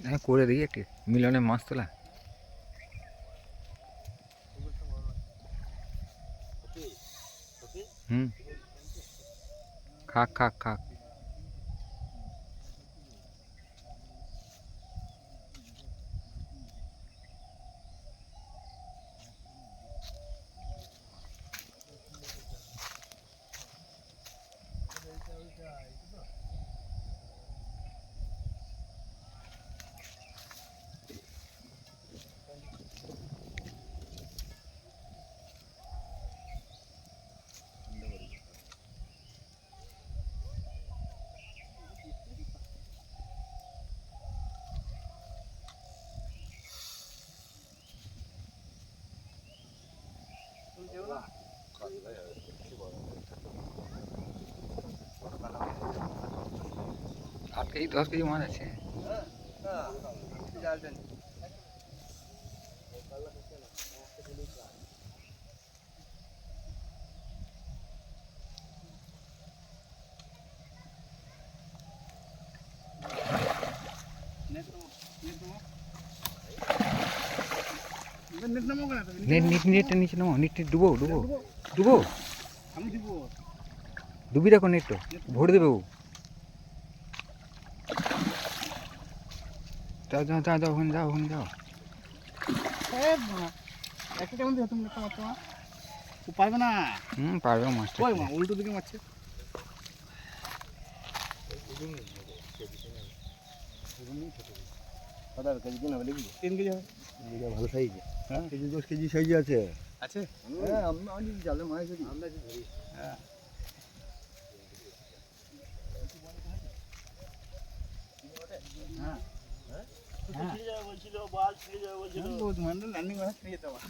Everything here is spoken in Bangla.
হ্যাঁ করে দিই একটু মিলনে মাছ তোলা। হুম খাক খাক খাক। আট কেজি 10 কেজি মাছ আছে। নেটটা নিচে নামো, নেট ডুবো ডুবো ডুবো ডুবি রাখো, নেট তো ভরে দেবে ও। যাও যাও যাও যাও ওখানে যাও, ওখানে যাও। পারবে না। পারবে মাছটা। উল্টো দিকে মারছে। তিন কেজি হবে। ভালো সাইজ। হ্যাঁ, 10 কেজি সাইজ আছে। আছে। হ্যাঁ আমি জালে মাছ ধরি। হ্যাঁ। ল্যান্ডিং মাছ খেয়ে যেতে হবে।